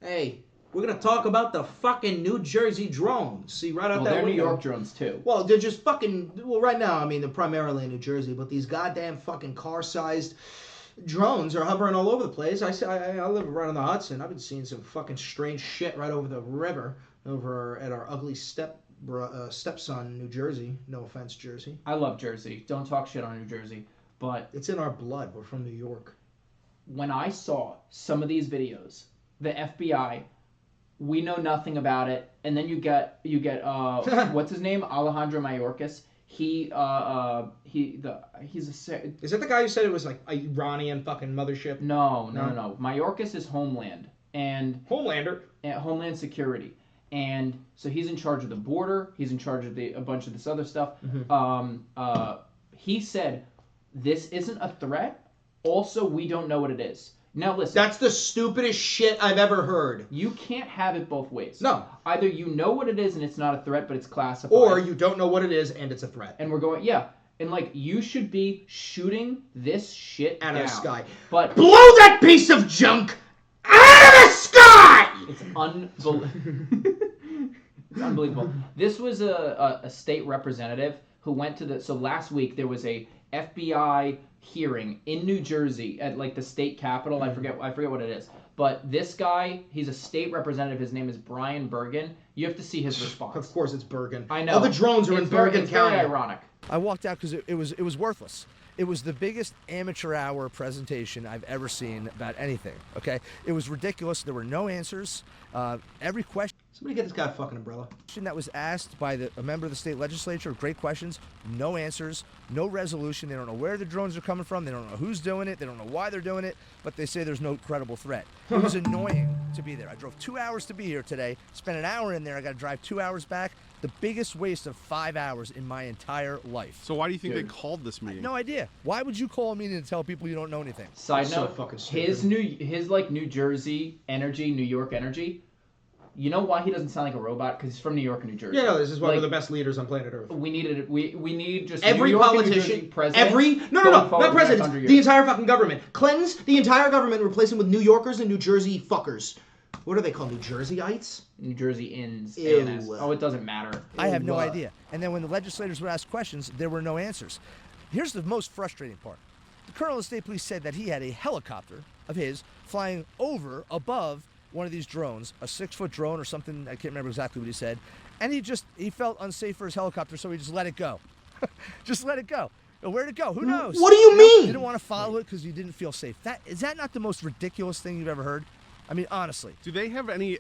Hey, we're gonna talk about the fucking New Jersey drones. See, right out Well, that they're window. New York drones too. Well, they're just fucking. Well, right now, I mean, they're primarily in New Jersey, but these goddamn fucking car-sized drones are hovering all over the place. I live right on the Hudson. I've been seeing some fucking strange shit right over the river, over at our ugly stepson, New Jersey. No offense, Jersey. I love Jersey. Don't talk shit on New Jersey. But It's in our blood. We're from New York. when I saw some of these videos, the FBI, we know nothing about it, and then you get what's his name, Alejandro Mayorkas. He's a Is that the guy who said it was like Iranian fucking mothership? no. Mayorkas is Homeland and Homelander. Homeland Security, and so he's in charge of the border. He's in charge of a bunch of this other stuff. He said this isn't a threat. Also, we don't know what it is. Now listen. That's the stupidest shit I've ever heard. You can't have it both ways. No. Either you know what it is and it's not a threat, but it's classified. Or you don't know what it is and it's a threat. And we're going, yeah. And like, you should be shooting this shit out down. of the sky. But blow that piece of junk out of the sky! It's unbelievable. It's unbelievable. This was a state representative who went to so last week there was a FBI hearing in New Jersey at like the state capitol. I forget what it is. But this guy, he's a state representative. His name is Brian Bergen. You have to see his response. Of course, it's Bergen. I know. All the drones are in Bergen it's County. Very ironic. I walked out because it was worthless. It was the biggest amateur hour presentation I've ever seen about anything. Okay, it was ridiculous. There were no answers. Every question. Somebody get this guy a fucking umbrella. That was asked by a member of the state legislature, great questions, no answers, no resolution. They don't know where the drones are coming from. They don't know who's doing it. They don't know why they're doing it, but they say there's no credible threat. It was annoying to be there. I drove 2 hours to be here today, spent an hour in there. I got to drive 2 hours back. The biggest waste of 5 hours in my entire life. So why do you think they called this meeting? No idea. Why would you call a meeting to tell people you don't know anything? Side So note, fucking stupid. his like New Jersey energy, New York energy. You know why he doesn't sound like a robot? Because he's from New York and New Jersey. Yeah, no, this is one Like, of the best leaders on planet Earth. We need just Every New York and New Jersey politician, president. no, going forward not the next presidents. 100 The years. entire fucking government. Cleanse the entire government, replace them with New Yorkers and New Jersey fuckers. What are they called? New Jerseyites? New Jersey ins. Ew. ANS. Oh, it doesn't matter. I have no Ew. idea. And then when the legislators would ask questions, there were no answers. Here's the most frustrating part. The colonel of the state police said that he had a helicopter of his flying over above one of these drones, a 6-foot drone or something. I can't remember exactly what he said. And he felt unsafe for his helicopter, so he just let it go. Just let it go. Where'd it go? Who knows? What do you mean? Didn't want to follow it because you didn't feel safe. Is that not the most ridiculous thing you've ever heard? I mean, honestly. Do they have any?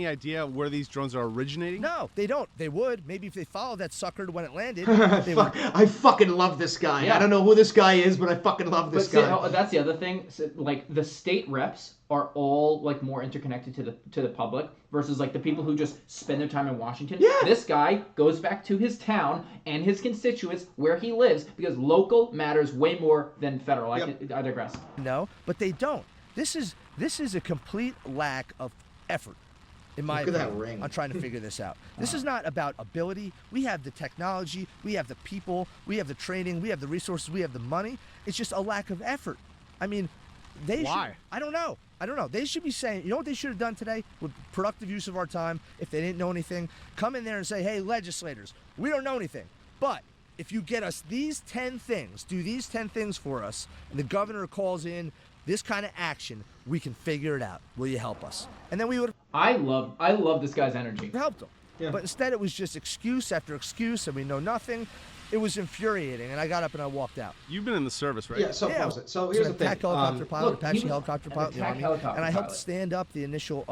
Idea where these drones are originating? No, they don't. They would. Maybe if they followed that sucker when it landed. They Fuck, I fucking love this guy. Yeah. I don't know who this guy is, but I fucking love this But see, guy. that's the other thing. So, like the state reps are all like more interconnected to the public versus like the people who just spend their time in Washington. Yeah. This guy goes back to his town and his constituents where he lives because local matters way more than federal. I digress. No, but they don't. This is a complete lack of effort, in my Look at that opinion, ring. on trying to figure this out. This is not about ability. We have the technology, we have the people, we have the training, we have the resources, we have the money. It's just a lack of effort. I mean, Why? I don't know. They should be saying, you know what they should have done today with productive use of our time, if they didn't know anything, come in there and say, hey, legislators, we don't know anything, but if you get us these 10 things, do these 10 things for us, and the governor calls in this kind of action, we can figure it out. Will you help us? And then we would I love this guy's energy. have helped them. Yeah. But instead it was just excuse after excuse, and we know nothing. It was infuriating, and I got up and I walked out. You've been in the service, right? Yeah, so Yeah. close it. So I was here's an the thing. attack helicopter pilot, look, Apache he was helicopter an pilot in the attack Army, helicopter and I helped pilot. stand up the initial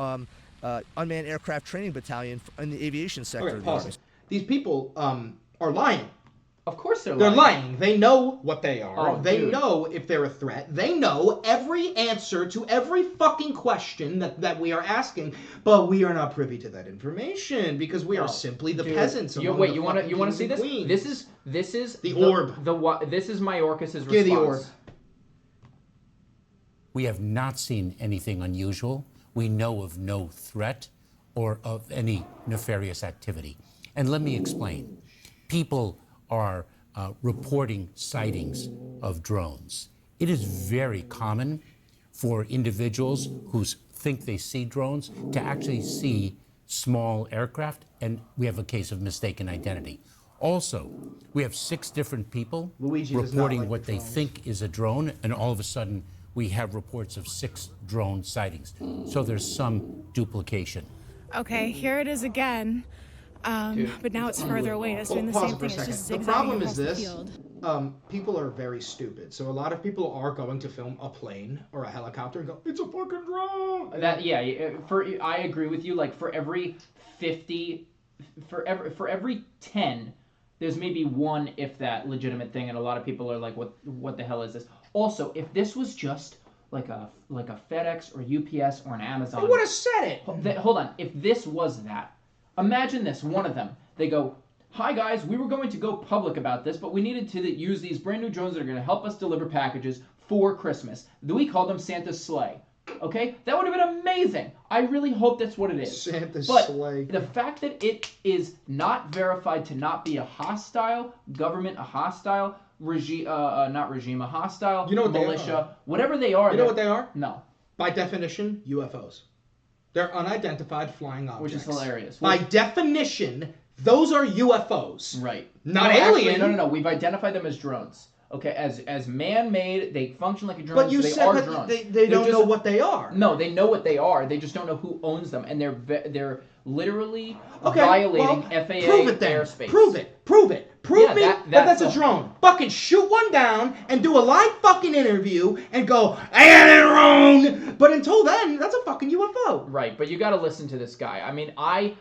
unmanned aircraft training battalion in the aviation sector Okay, of the pause Army. it. These people are lying. Of course they're They're lying. lying. They know what they are. Oh, they dude. know if they're a threat. They know every answer to every fucking question that we are asking, but we are not privy to that information because we are simply the Dude, peasants. You, among wait, the you want to fucking see kings and this? queens. This is The orb. This is Mayorkas' response. Give the orb. We have not seen anything unusual. We know of no threat or of any nefarious activity. And let me explain. People are reporting sightings of drones. It is very common for individuals whose think they see drones to actually see small aircraft, and we have a case of mistaken identity. Also, we have 6 different people Luigi does not reporting like what the they drones. think is a drone, and all of a sudden we have reports of 6 drone sightings. So there's some duplication. Okay, here it is again. But now it's further away and it's doing the Pause same it for a thing. It's just second. The zigzagging problem is across the this. field. People are very stupid. So a lot of people are going to film a plane or a helicopter and go, it's a fucking drone. I agree with you. Like for every 50, for every 10, there's maybe one, if that, legitimate thing, and a lot of people are like, what the hell is this? Also, if this was just like a FedEx or UPS or an Amazon, They would have said it. Hold on. If this was that, imagine this. One of them, they go, "Hi guys, we were going to go public about this, but we needed to use these brand new drones that are going to help us deliver packages for Christmas. We call them Santa's sleigh." Okay, that would have been amazing. I really hope that's what it is. Santa's but sleigh. The fact that it is not verified to not be a hostile government, a hostile regime, a hostile You know what they militia, are? whatever they are. You know what they are? No. By definition, UFOs. They're unidentified flying objects. Which is hilarious. By definition, those are UFOs. Right. Not No, alien. Actually, no. We've identified them as drones. Okay, as man-made, they function like a drone. But you so they said are but drones. they don't know what they are. No, they know what they are. They just don't know who owns them, and they're literally Okay, violating well, FAA prove it then. airspace. Prove it. Prove Yeah, me that that's a drone. Fucking shoot one down and do a live fucking interview and go, I got it wrong. But until then, that's a fucking UFO. Right, but you got to listen to this guy. I mean, I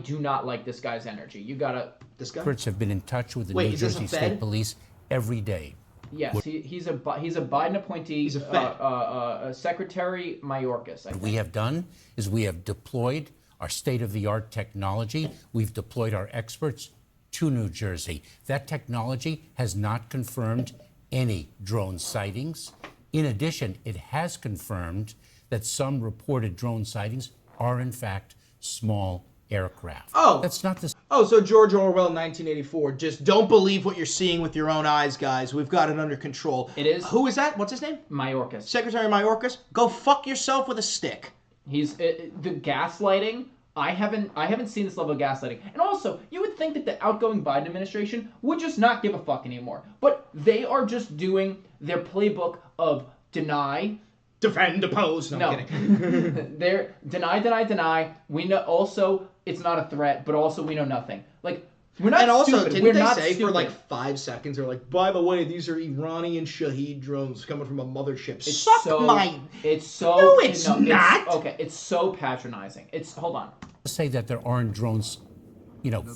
do not like this guy's energy. You gotta. This guy. Experts have been in touch with the Wait, New is this Jersey a State Fed? Police every day. Yes, he's a Biden appointee. He's a Fed. Secretary Mayorkas. I What think. we have done is we have deployed our state-of-the-art technology. We've deployed our experts to New Jersey. That technology has not confirmed any drone sightings. In addition, it has confirmed that some reported drone sightings are in fact small aircraft. Oh. That's not the Oh, so George Orwell, 1984. Just don't believe what you're seeing with your own eyes, guys. We've got it under control. It is. Who is that? What's his name? Mayorkas. Secretary Mayorkas. Go fuck yourself with a stick. He's the gaslighting. I haven't seen this level of gaslighting. And also, you would think that the outgoing Biden administration would just not give a fuck anymore. But they are just doing their playbook of deny. Defend, oppose. No, I'm kidding. They're deny. We know also it's not a threat, but also we know nothing. Like we're not And also, stupid. didn't We're they not say stupid. for like 5 seconds, they're like, by the way, these are Iranian Shahed drones coming from a mothership. It's Suck so, mine. It's so. No, it's not. Okay, it's so patronizing. Hold on. say that there aren't drones,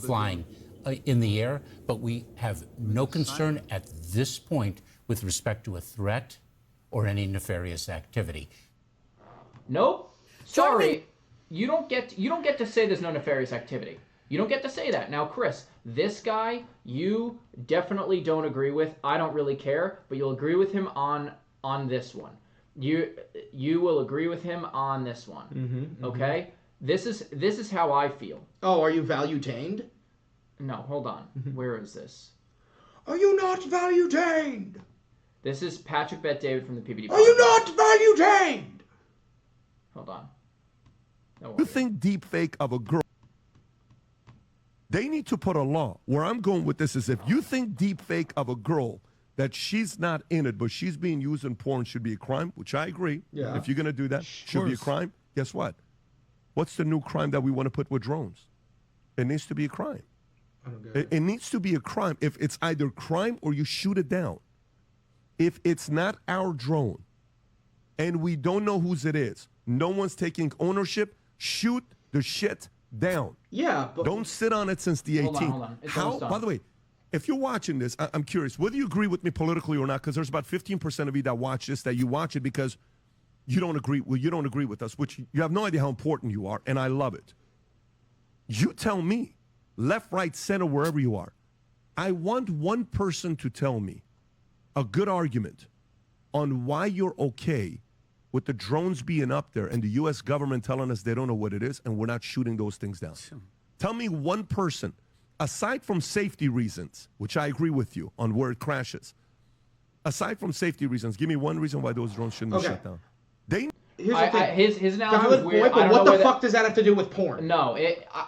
flying in the air, but we have no concern at this point with respect to a threat or any nefarious activity. Nope. Sorry. You don't get to say there's no nefarious activity. You don't get to say that. Now, Chris, this guy you definitely don't agree with. I don't really care, but you'll agree with him on this one. You will agree with him on this one. Okay? This is how I feel. Oh, are you value-tained? No, hold on. Where is this? Are you not value-tained? This is Patrick Bet-David from the PBD. Are you not value-tained? Hold on. No You think deep fake of a girl, they need to put a law. Where I'm going with this is if you think deep fake of a girl that she's not in it, but she's being used in porn should be a crime, which I agree. Yeah. If you're going to do that, should be a crime. Guess what? What's the new crime that we want to put with drones? It needs to be a crime. I don't get it. It needs to be a crime. If it's either crime or you shoot it down. If it's not our drone and we don't know whose it is, no one's taking ownership, shoot the shit down. Yeah, but Don't sit on it since the 18th. Hold on. It's How? almost done. By the way, if you're watching this, I'm curious, whether you agree with me politically or not, because there's about 15% of you that watch this, that you watch it because you don't agree with us, which you have no idea how important you are, and I love it. You tell me, left, right, center, wherever you are. I want one person to tell me a good argument on why you're okay with the drones being up there and the U.S. government telling us they don't know what it is and we're not shooting those things down. Tell me one person, aside from safety reasons, which I agree with you on where it crashes, aside from safety reasons, give me one reason why those drones shouldn't be Okay. shut down. They Here's the thing. His analogy was Valid weird. point, I but don't what know the where fuck does that have to do with porn? No,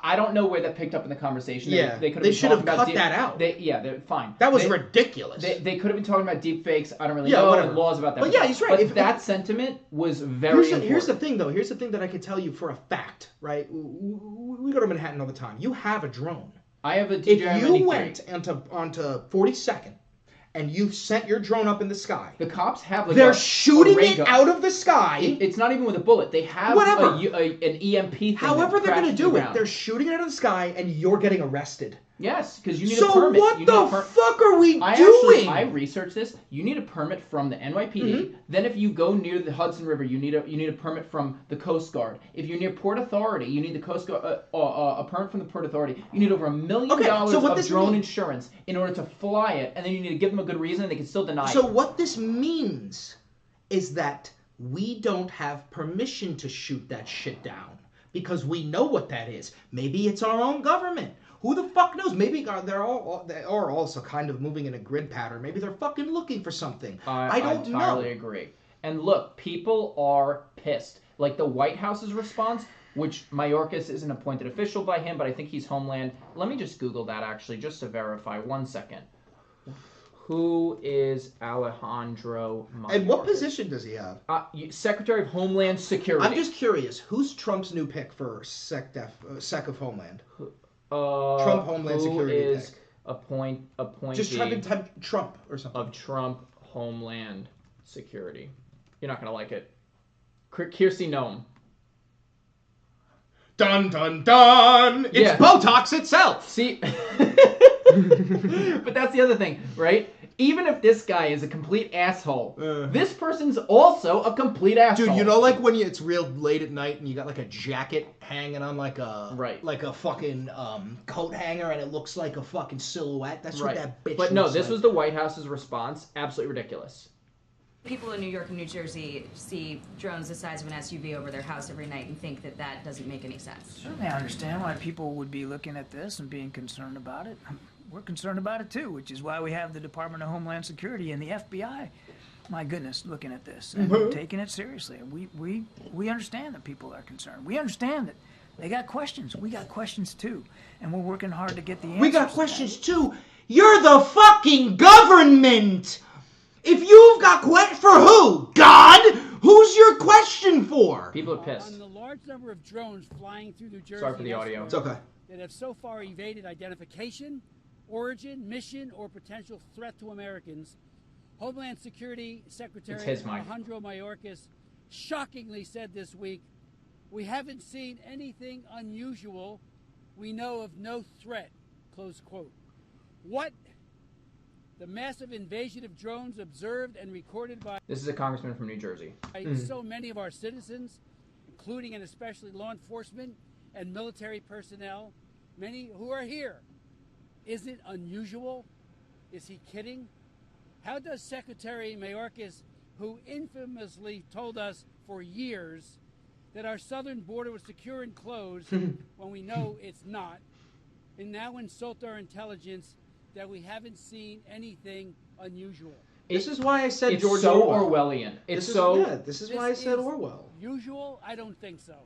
I don't know where that picked up in the conversation. Yeah, they could they have should have cut that out. They're fine. That was ridiculous. They could have been talking about deep fakes. I don't really know whatever. laws about that. But yeah, he's right. But that sentiment was very important. Here's the thing, though. Here's the thing that I can tell you for a fact, right? We go to Manhattan all the time. You have a drone. I have a DJI If Mini you went onto 42nd and you sent your drone up in the sky, the cops have like they're a shooting ray it gun. out of the sky. It's not even with a bullet. They have Whatever. an EMP thing. However they're going to do it, ground. they're shooting it out of the sky, and you're getting arrested. Yes, because you need So a permit. what You the need a fuck are we I doing? researched this. You need a permit from the NYPD. Mm-hmm. Then if you go near the Hudson River, you need a permit from the Coast Guard. If you're near Port Authority, you need the Coast Guard a permit from the Port Authority. You need over $1 million of drone insurance in order to fly it, and then you need to give them a good reason, and they can still deny it. So what this means is that we don't have permission to shoot that shit down because we know what that is. Maybe it's our own government. Who the fuck knows? Maybe they are also kind of moving in a grid pattern. Maybe they're fucking looking for something. I don't know. I entirely agree. And look, people are pissed. Like the White House's response, which Mayorkas isn't appointed official by him, but I think he's Homeland. Let me just Google that actually, just to verify. 1 second. Who is Alejandro Mayorkas? And what position does he have? Secretary of Homeland Security. I'm just curious. Who's Trump's new pick for Sec of Homeland? Trump Homeland Security Who is pick. appointee Just type Trump or something. of Trump Homeland Security. You're not going to like it. Kirsty Noem. Dun dun dun! It's Botox itself! See? But that's the other thing, right? Even if this guy is a complete asshole, this person's also a complete asshole. Dude, you know, like when it's real late at night and you got like a jacket hanging on like a fucking coat hanger and it looks like a fucking silhouette. That's what that bitch. But no, looks this like. was the White House's response. Absolutely ridiculous. People in New York and New Jersey see drones the size of an SUV over their house every night and think that that doesn't make any sense. Certainly, I understand why people would be looking at this and being concerned about it. We're concerned about it too, which is why we have the Department of Homeland Security and the FBI. My goodness, looking at this and taking it seriously. We understand that people are concerned. We understand that they got questions. We got questions too, and we're working hard to get the answers. We got questions too. You're the fucking government. If you've got questions for who? God? Who's your question for? People are pissed. On the large number of drones flying through New Jersey. Sorry for the audio. It's okay. That have so far evaded identification, origin, mission, or potential threat to Americans, Homeland Security Secretary Alejandro Mayorkas shockingly said this week, "We haven't seen anything unusual. We know of no threat," close quote. What? The massive invasion of drones observed and recorded by... This is a congressman from New Jersey. So many of our citizens, including and especially law enforcement and military personnel, many who are here. Is it unusual? Is he kidding? How does Secretary Mayorkas, who infamously told us for years that our southern border was secure and closed when we know it's not, and now insult our intelligence that we haven't seen anything unusual? This is why I said it's George so Orwell. Orwellian. This is why I said Orwell. Usual? I don't think so.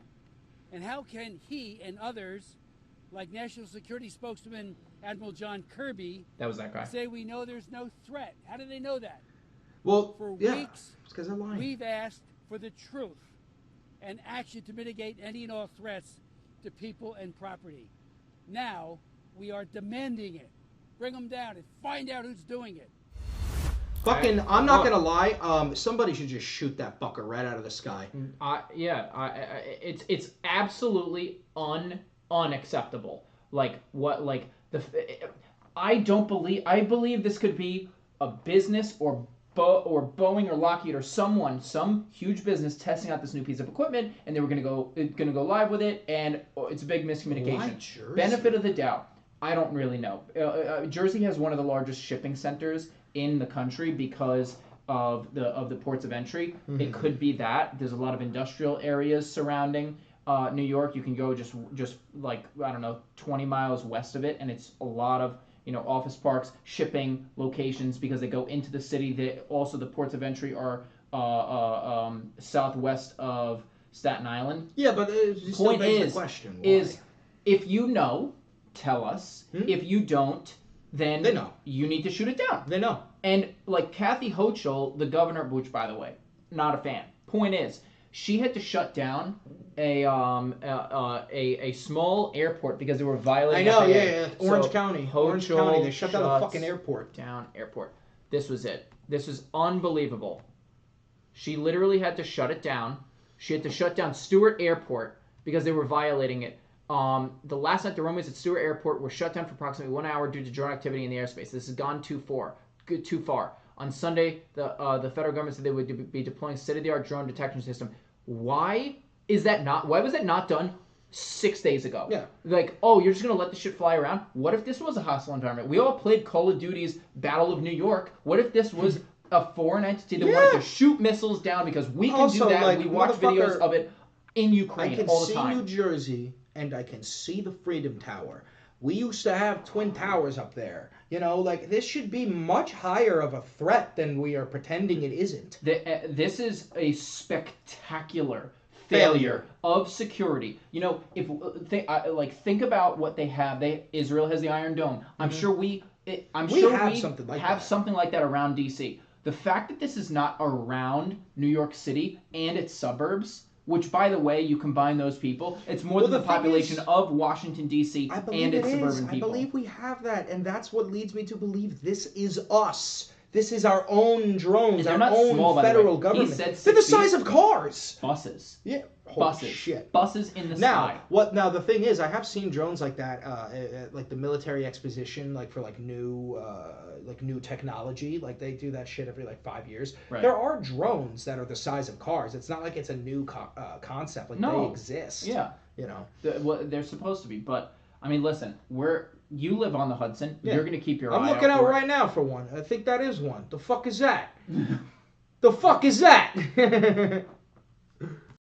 And how can he and others, like National Security Spokesman Admiral John Kirby, that was that guy, say we know there's no threat? How do they know that? Well, for yeah, weeks, it's because they're lying. We've asked for the truth and action to mitigate any and all threats to people and property. Now we are demanding it. Bring them down and find out who's doing it. Fucking, I'm not gonna lie. Somebody should just shoot that fucker right out of the sky. It's absolutely unacceptable. Like what? Like I believe this could be a business or Boeing or Lockheed or some huge business testing out this new piece of equipment, and they were gonna go live with it, and it's a big miscommunication. Benefit of the doubt. I don't really know. Jersey has one of the largest shipping centers in the country because of the ports of entry. Mm-hmm. It could be that. There's a lot of industrial areas surrounding New York. You can go just like, I don't know, 20 miles west of it, and it's a lot of, office parks, shipping locations because they go into the city. Also, the ports of entry are southwest of Staten Island. Yeah, but it still Point begs is, the question. Why? is if you know, tell us. If you don't, then They know. you need to shoot it down. They know. And like Kathy Hochul, the governor, which by the way, not a fan. Point is, she had to shut down a small airport because they were violating. I know, FAA. yeah. Orange County. Orange Hochul County. They shut down the shuts fucking airport. Down airport. This was it. This was unbelievable. She literally had to shut it down. She had to shut down Stewart Airport because they were violating it. The last night the runways at Stewart Airport were shut down for approximately 1 hour due to drone activity in the airspace. This has gone too far. On Sunday, the federal government said they would be deploying state-of-the-art drone detection system. Why was that not done 6 days ago? Yeah. Like, oh, you're just gonna let the shit fly around? What if this was a hostile environment? We all played Call of Duty's Battle of New York. What if this was a foreign entity that wanted to shoot missiles down because we can Also, do that? like, We watch videos of it in Ukraine I can all the see time. New Jersey and I can see the Freedom Tower. We used to have twin towers up there. You know, like this should be much higher of a threat than we are pretending it isn't. This is a spectacular failure of security. You know, think about what they have. Israel has the Iron Dome. I'm sure we have something like that. something like that around DC. The fact that this is not around New York City and its suburbs, which, by the way, you combine those people, it's more than the population of Washington, D.C. and its suburban people. I believe we have that, and that's what leads me to believe this is us. This is our own drones, our own federal government. They're the size of cars. Buses. Yeah. Buses. Shit. Buses in the sky. Now the thing is, I have seen drones like that, like the military exposition, like for like new technology. Like they do that shit every like 5 years. Right. There are drones that are the size of cars. It's not like it's a new concept. Like they exist. Yeah. You know. They're supposed to be, but I mean, listen, you live on the Hudson. Yeah. You're gonna keep your eye out. I'm looking out right now for one. I think that is one. The fuck is that? The fuck is that?